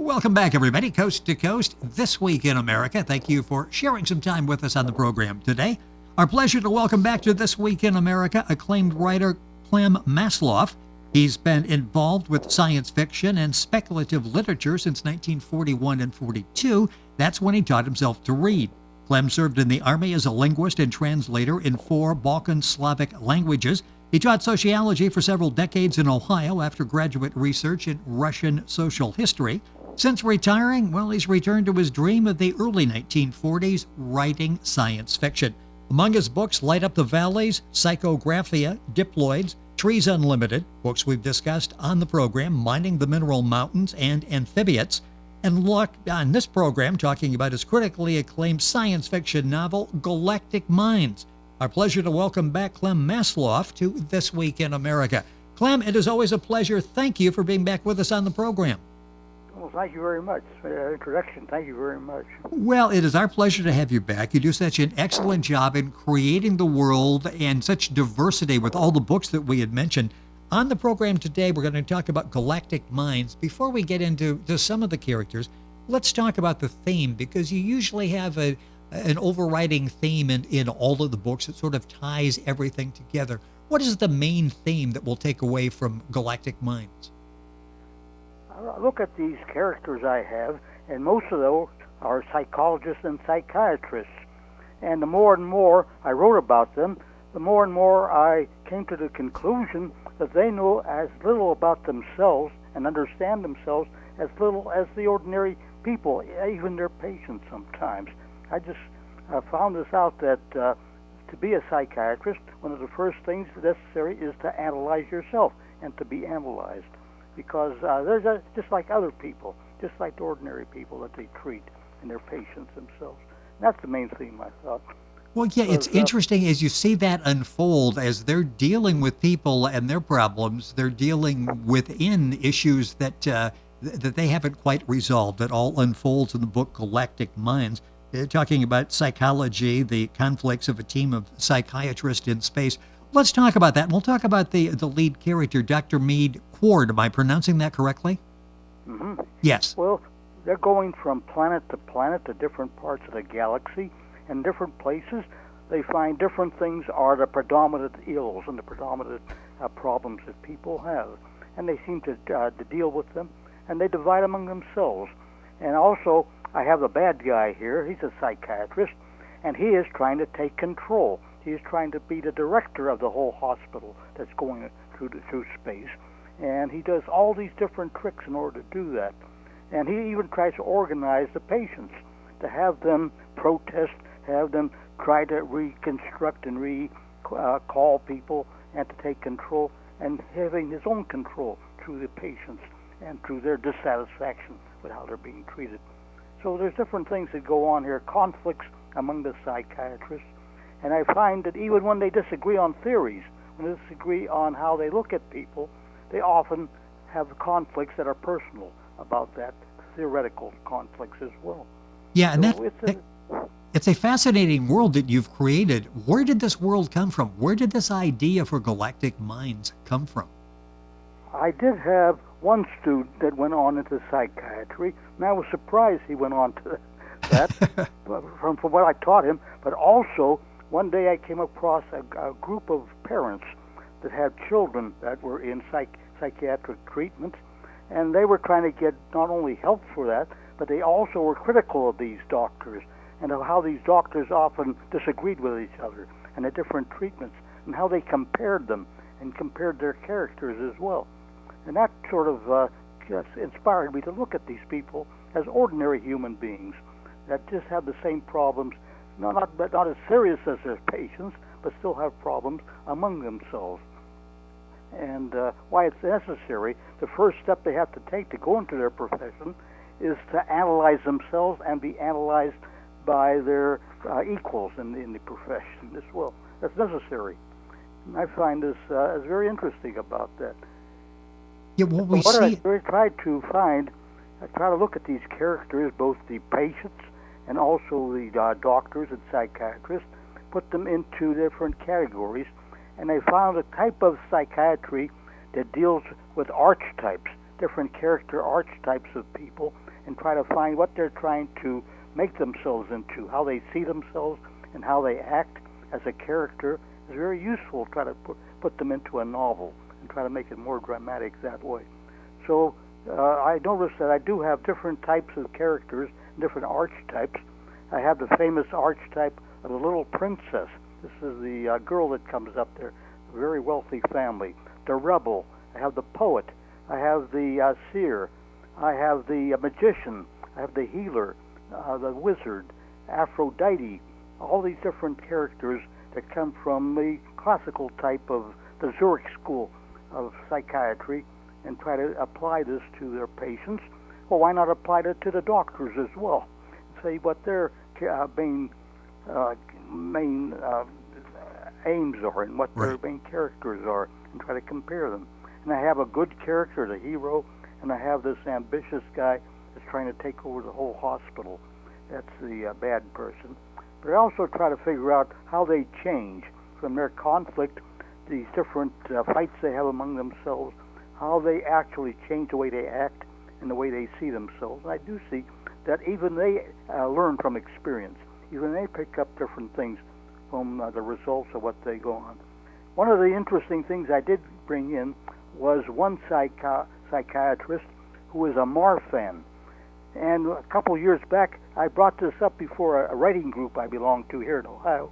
Welcome back, everybody, coast to coast, This Week in America. Thank you for sharing some time with us on the program today. Our pleasure to welcome back to This Week in America acclaimed writer Clem Masloff. He's been involved with science fiction and speculative literature since 1941 and 42. That's when he taught himself to read. Clem served in the Army as a linguist and translator in 4 Balkan Slavic languages. He taught sociology for several decades in Ohio after graduate research in Russian social history. Since retiring, he's returned to his dream of the early 1940s, writing science fiction. Among his books, Light Up the Valleys, Psychographia, Diploids, Trees Unlimited, books we've discussed on the program, Mining the Mineral Mountains, and Amphibians. And look, on this program, talking about his critically acclaimed science fiction novel, Galactic Minds. Our pleasure to welcome back Clem Masloff to This Week in America. Clem, it is always a pleasure. Thank you for being back with us on the program. Well, thank you very much for that introduction. Thank you very much. Well, it is our pleasure to have you back. You do such an excellent job in creating the world and such diversity with all the books that we had mentioned. On the program today, we're going to talk about Galactic Minds. Before we get into some of the characters, let's talk about the theme, because you usually have an overriding theme in all of the books that sort of ties everything together. What is the main theme that we'll take away from Galactic Minds? I look at these characters I have, and most of those are psychologists and psychiatrists. And the more and more I wrote about them, the more and more I came to the conclusion that they know as little about themselves and understand themselves as little as the ordinary people, even their patients sometimes. I just found this out that to be a psychiatrist, one of the first things necessary is to analyze yourself and to be analyzed. Because they're just like other people, just like the ordinary people that they treat and their patients themselves. And that's the main theme, I thought. Well, yeah, it's interesting as you see that unfold, as they're dealing with people and their problems, they're dealing within issues that they haven't quite resolved. That all unfolds in the book Galactic Minds. Talking about psychology, the conflicts of a team of psychiatrists in space. Let's talk about that. We'll talk about the lead character, Dr. Mead Quort. Am I pronouncing that correctly? Mm-hmm. Yes. Well, they're going from planet to different parts of the galaxy, and different places. They find different things are the predominant ills and the predominant problems that people have. And they seem to deal with them, and they divide among themselves. And also, I have the bad guy here. He's a psychiatrist, and he is trying to take control. He's trying to be the director of the whole hospital that's going through space. And he does all these different tricks in order to do that. And he even tries to organize the patients, to have them protest, have them try to reconstruct and recall people and to take control, and having his own control through the patients and through their dissatisfaction with how they're being treated. So there's different things that go on here, conflicts among the psychiatrists. And I find that even when they disagree on theories, when they disagree on how they look at people, they often have conflicts that are personal about that, theoretical conflicts as well. Yeah, and so it's a fascinating world that you've created. Where did this world come from? Where did this idea for Galactic Minds come from? I did have one student that went on into psychiatry, and I was surprised he went on to that from what I taught him. But also, one day I came across a group of parents that had children that were in psychiatric treatment, and they were trying to get not only help for that, but they also were critical of these doctors and of how these doctors often disagreed with each other and the different treatments and how they compared them and compared their characters as well. And that sort of just inspired me to look at these people as ordinary human beings that just have the same problems, not as serious as their patients, but still have problems among themselves. And why it's necessary, the first step they have to take to go into their profession is to analyze themselves and be analyzed by their equals in the profession as well. That's necessary. And I find this is very interesting about that. Yeah, what we what see... I try to look at these characters, both the patients and also the doctors and psychiatrists, put them into different categories, and I found a type of psychiatry that deals with archetypes, different character archetypes of people, and try to find what they're trying to make themselves into, how they see themselves and how they act as a character is very useful. Try to put them into a novel and try to make it more dramatic that way. So I noticed that I do have different types of characters, different archetypes. I have the famous archetype of the little princess. This is the girl that comes up there, a very wealthy family. The rebel. I have the poet. I have the seer. I have the magician. I have the healer, the wizard, Aphrodite. All these different characters that come from the classical type of the Zurich school of psychiatry, and try to apply this to their patients. Well, why not apply it to the doctors as well? Say what their main aims are and what their main characters are, and try to compare them. And I have a good character, the hero, and I have this ambitious guy that's trying to take over the whole hospital. That's the bad person. But I also try to figure out how they change from their conflict, these different fights they have among themselves, how they actually change the way they act and the way they see themselves. And I do see that even they learn from experience. Even they pick up different things from the results of what they go on. One of the interesting things I did bring in was one psychiatrist who is a Marfan. And a couple of years back, I brought this up before a writing group I belong to here in Ohio.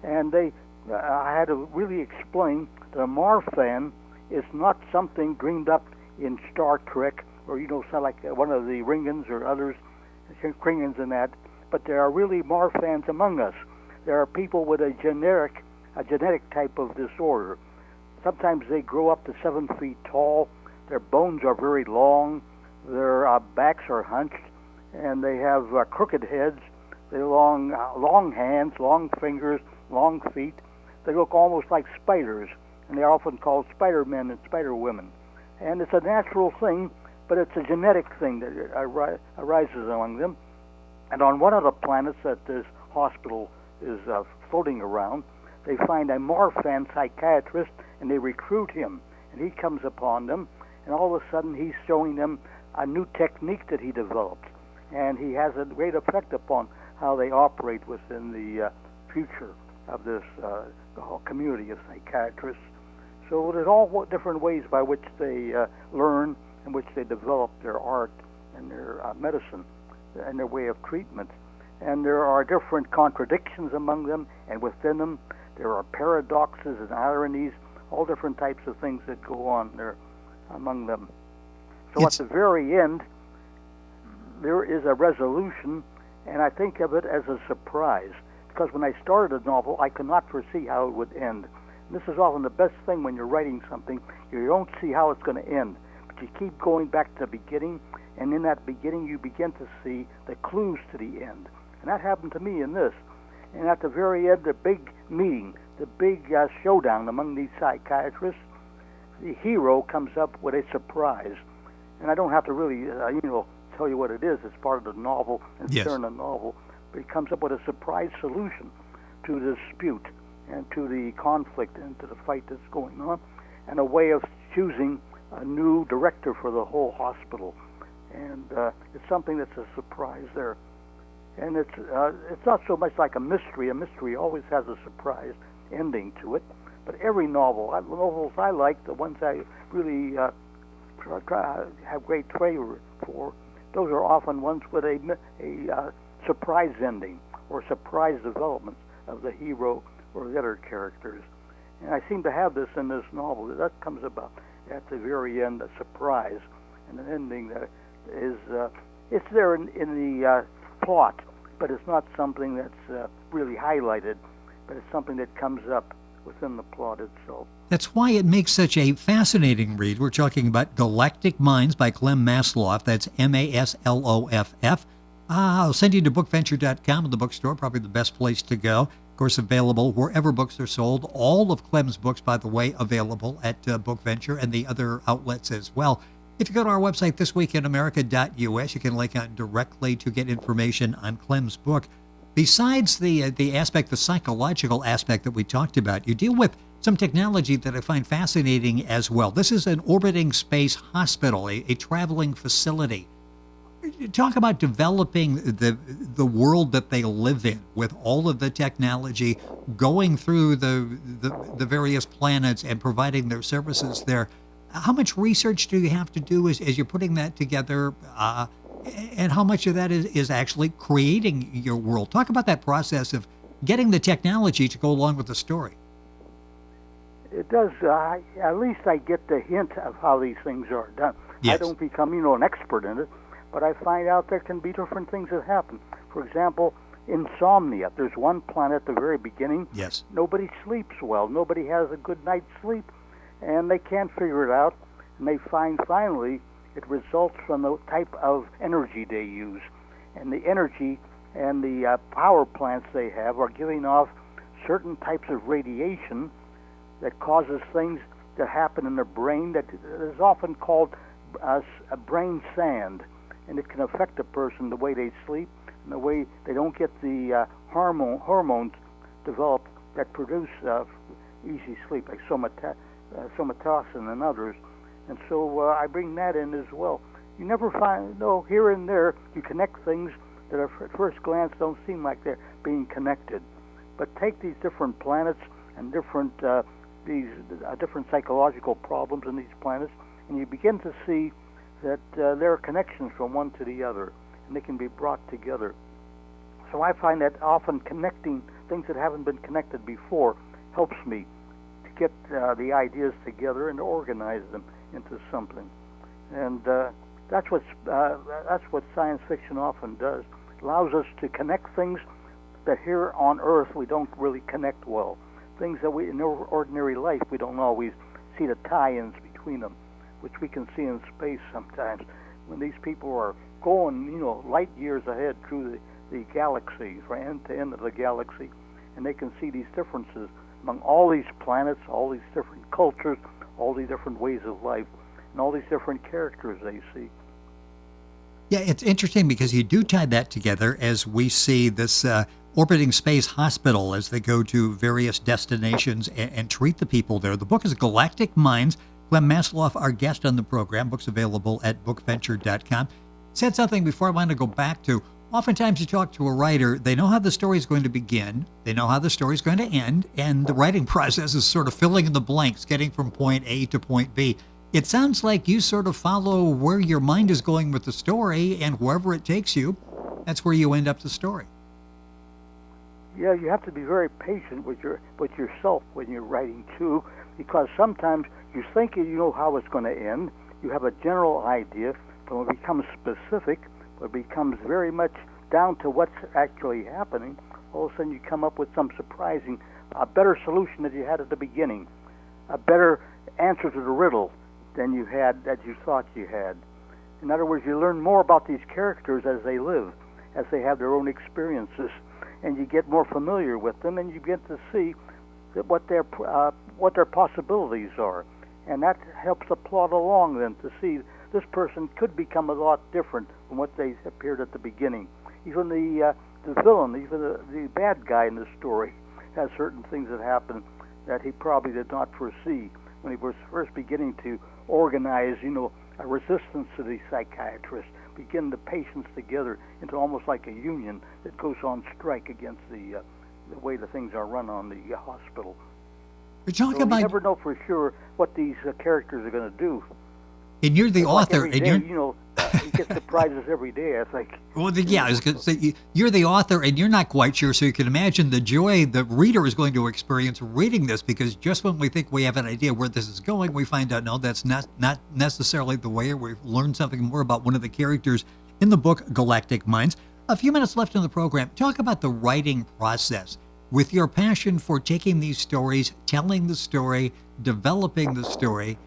And I had to really explain that a Marfan is not something dreamed up in Star Trek, or, sound like one of the Ringans or others, Kringans and that, but there are really Marfans among us. There are people with a genetic type of disorder. Sometimes they grow up to 7 feet tall. Their bones are very long. Their backs are hunched, and they have crooked heads. They have long hands, long fingers, long feet. They look almost like spiders, and they're often called spider-men and spider-women. And it's a natural thing, but it's a genetic thing that arises among them. And on one of the planets that this hospital is floating around, they find a Marfan psychiatrist, and they recruit him. And he comes upon them, and all of a sudden he's showing them a new technique that he developed. And he has a great effect upon how they operate within the future of this whole community of psychiatrists. So there's all different ways by which they learn, in which they develop their art and their medicine and their way of treatment. And there are different contradictions among them, and within them there are paradoxes and ironies, all different types of things that go on there among them. So at the very end, there is a resolution, and I think of it as a surprise, because when I started a novel, I could not foresee how it would end. And this is often the best thing when you're writing something. You don't see how it's going to end, but you keep going back to the beginning, and in that beginning you begin to see the clues to the end. And that happened to me in this. And at the very end, the big meeting, the big showdown among these psychiatrists, the hero comes up with a surprise. And I don't have to really, tell you what it is. It's part of the novel, and it's there in the novel. But he comes up with a surprise solution to the dispute and to the conflict and to the fight that's going on, and a way of choosing a new director for the whole hospital. And it's something that's a surprise there. And it's not so much like a mystery. A mystery always has a surprise ending to it. But every novels I like, the ones I really have great favor for, those are often ones with a surprise ending or surprise development of the hero or the other characters. And I seem to have this in this novel. That comes about at the very end, a surprise and an ending that is it's there in the plot, but it's not something that's really highlighted, but it's something that comes up within the plot itself. That's why it makes such a fascinating read. We're talking about Galactic Minds by Clem Masloff. That's Masloff. I'll send you to bookventure.com in the bookstore, probably the best place to go. Of course, available wherever books are sold. All of Clem's books, by the way, available at Bookventure and the other outlets as well. If you go to our website, thisweekinamerica.us, you can link on directly to get information on Clem's book. Besides the aspect, the psychological aspect that we talked about, you deal with some technology that I find fascinating as well. This is an orbiting space hospital, a traveling facility. Talk about developing the world that they live in with all of the technology, going through the various planets and providing their services there. How much research do you have to do as you're putting that together, and how much of that is actually creating your world? Talk about that process of getting the technology to go along with the story. It does. At least I get the hint of how these things are done. Yes. I don't become, an expert in it, but I find out there can be different things that happen. For example, insomnia. There's one planet at the very beginning. Yes. Nobody sleeps well. Nobody has a good night's sleep, and they can't figure it out. And they find finally it results from the type of energy they use. And the energy and the power plants they have are giving off certain types of radiation that causes things to happen in their brain that is often called a brain sand. And it can affect a person the way they sleep and the way they don't get the hormones developed that produce easy sleep, like somatotropin and others. And so I bring that in as well. You never find, here and there, you connect things that at first glance don't seem like they're being connected. But take these different planets and different psychological problems in these planets, and you begin to see that there are connections from one to the other, and they can be brought together. So I find that often connecting things that haven't been connected before helps me to get the ideas together and to organize them into something. And that's what science fiction often does. It allows us to connect things that here on Earth we don't really connect well. Things that in ordinary life we don't always see the tie-ins between them, which we can see in space sometimes. When these people are going, light years ahead through the galaxy, from end to end of the galaxy, and they can see these differences among all these planets, all these different cultures, all these different ways of life, and all these different characters they see. Yeah, it's interesting because you do tie that together as we see this orbiting space hospital as they go to various destinations and treat the people there. The book is Galactic Minds. Clem Masloff, our guest on the program. Book's available at bookventure.com. Said something before I want to go back to. Oftentimes you talk to a writer, they know how the story is going to begin, they know how the story is going to end, and the writing process is sort of filling in the blanks, getting from point A to point B. It sounds like you sort of follow where your mind is going with the story, and wherever it takes you, that's where you end up the story. Yeah, you have to be very patient with yourself when you're writing too, because sometimes you think you know how it's going to end, you have a general idea, but when it becomes specific, when it becomes very much down to what's actually happening, all of a sudden you come up with some surprising, a better solution than you had at the beginning, a better answer to the riddle than you thought you had. In other words, you learn more about these characters as they live, as they have their own experiences, and you get more familiar with them, and you get to see what their possibilities are, and that helps the plot along then to see this person could become a lot different from what they appeared at the beginning. Even the villain, even the bad guy in the story, has certain things that happen that he probably did not foresee when he was first beginning to organize, a resistance to the psychiatrists, begin the patients together into almost like a union that goes on strike against the way the things are run on the hospital. You never know for sure what these characters are going to do. And you're the author, like every day, you get surprises every day, I think. Well, I was going to say, you're the author, and you're not quite sure, so you can imagine the joy the reader is going to experience reading this, because just when we think we have an idea where this is going, we find out, no, that's not necessarily the way. We've learned something more about one of the characters in the book, Galactic Minds. A few minutes left in the program. Talk about the writing process. With your passion for taking these stories, telling the story, developing the story,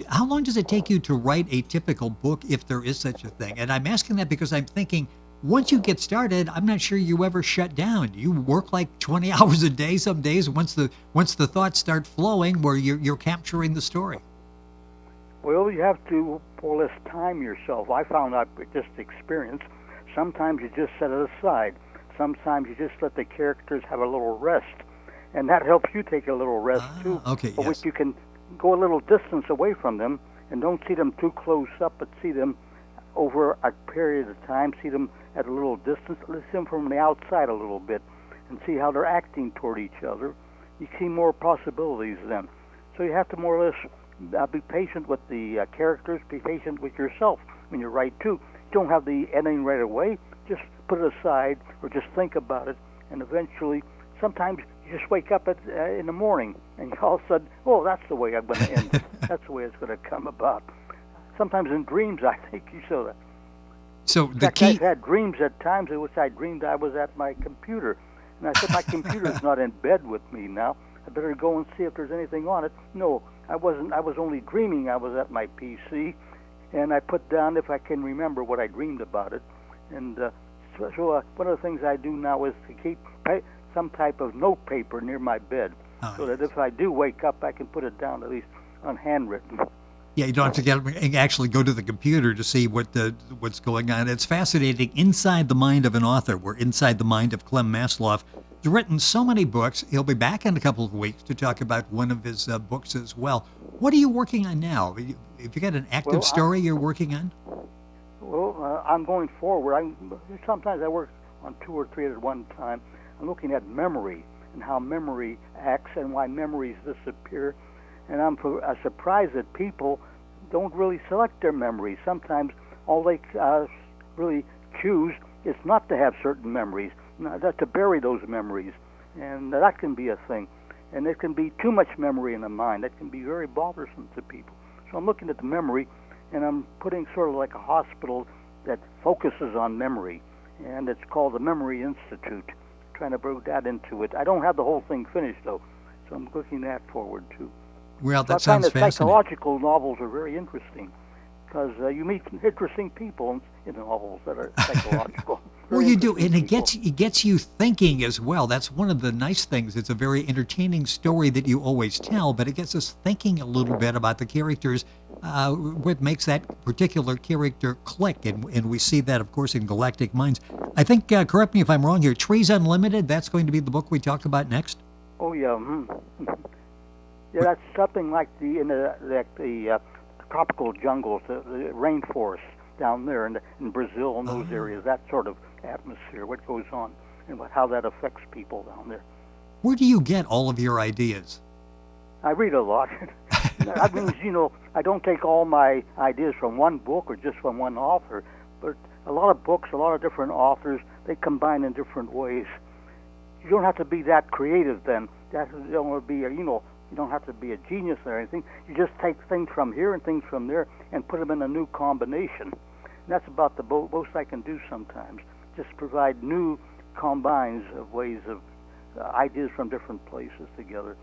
how long does it take you to write a typical book, if there is such a thing? And I'm asking that because I'm thinking, once you get started, I'm not sure you ever shut down. You work like 20 hours a day some days once the thoughts start flowing where you're capturing the story. Well, you have to more or less time yourself. I found out with just experience, sometimes you just set it aside. Sometimes you just let the characters have a little rest. And that helps you take a little rest too. Okay, for yes. which you can go a little distance away from them and don't see them too close up, but see them over a period of time, see them at a little distance, see them from the outside a little bit, and see how they're acting toward each other. You see more possibilities then. So you have to more or less be patient with the characters, be patient with yourself when you write too. Don't have the ending right away. Just put it aside or just think about it, and eventually, sometimes you just wake up in the morning and you all of a sudden, oh, that's the way I'm going to end it. That's the way it's going to come about. Sometimes in dreams, I think you saw that. So In fact, I've had dreams at times in which I dreamed I was at my computer. And I said, my computer's not in bed with me now. I better go and see if there's anything on it. No, I wasn't. I was only dreaming I was at my PC. And I put down, if I can remember, what I dreamed about it. And so one of the things I do now is to keep some type of note paper near my bed, so that if I do wake up, I can put it down at least on handwritten. Yeah, you don't have to actually go to the computer to see what's going on. It's fascinating. Inside the Mind of an Author. We're inside the mind of Clem Masloff. He's written so many books. He'll be back in a couple of weeks to talk about one of his books as well. What are you working on now? Have you got an active story you're working on? Well, I'm going forward. Sometimes I work on 2 or 3 at one time. I'm looking at memory and how memory acts and why memories disappear. And I'm surprised that people don't really select their memories. Sometimes all they really choose is not to have certain memories, not to bury those memories. And that can be a thing. And there can be too much memory in the mind. That can be very bothersome to people. So I'm looking at the memory, and I'm putting sort of like a hospital that focuses on memory. And it's called the Memory Institute, trying to bring that into it. I don't have the whole thing finished, though, so I'm looking that forward, too. Well, that sounds fascinating. Psychological novels are very interesting because you meet interesting people in novels that are psychological. Well, you do, and it gets you thinking as well. That's one of the nice things. It's a very entertaining story that you always tell, but it gets us thinking a little bit about the characters, what makes that particular character click, and we see that, of course, in Galactic Minds. I think, correct me if I'm wrong here, Trees Unlimited, that's going to be the book we talk about next? Oh, yeah. Yeah, that's something like the tropical jungles, the rainforests down there in Brazil and those areas, that sort of atmosphere, what goes on and how that affects people down there. Where do you get all of your ideas? I read a lot. That means, I don't take all my ideas from one book or just from one author, but a lot of books, a lot of different authors, they combine in different ways. You don't have to be that creative then. You don't have to be a genius or anything. You just take things from here and things from there and put them in a new combination. And that's about the most I can do sometimes. Just provide new combines of ways of ideas from different places together.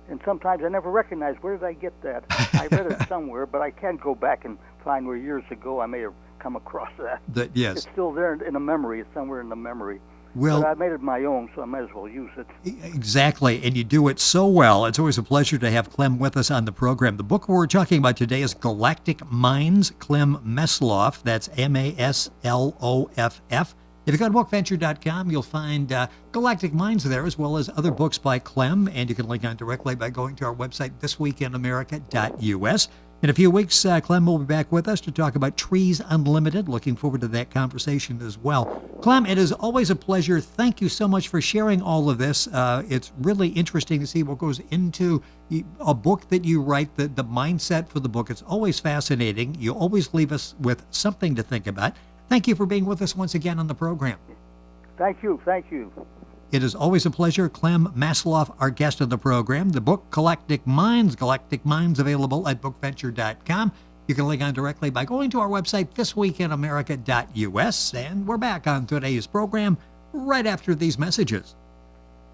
And sometimes I never recognize, where did I get that? I read it somewhere, but I can't go back and find where years ago I may have come across that. Yes. It's still there in a memory. It's somewhere in the memory. Well, but I made it my own, so I might as well use it. Exactly, and you do it so well. It's always a pleasure to have Clem with us on the program. The book we're talking about today is Galactic Minds, Clem Masloff. That's Masloff. If you go to bookventure.com, you'll find Galactic Minds there, as well as other books by Clem, and you can link on directly by going to our website, thisweekinamerica.us. In a few weeks, Clem will be back with us to talk about Trees Unlimited. Looking forward to that conversation as well. Clem, it is always a pleasure. Thank you so much for sharing all of this. It's really interesting to see what goes into a book that you write, the mindset for the book. It's always fascinating. You always leave us with something to think about. Thank you for being with us once again on the program. Thank you. Thank you. It is always a pleasure. Clem Masloff, our guest on the program. The book, Galactic Minds, available at bookventure.com. You can link on directly by going to our website, thisweekinamerica.us. And we're back on today's program right after these messages.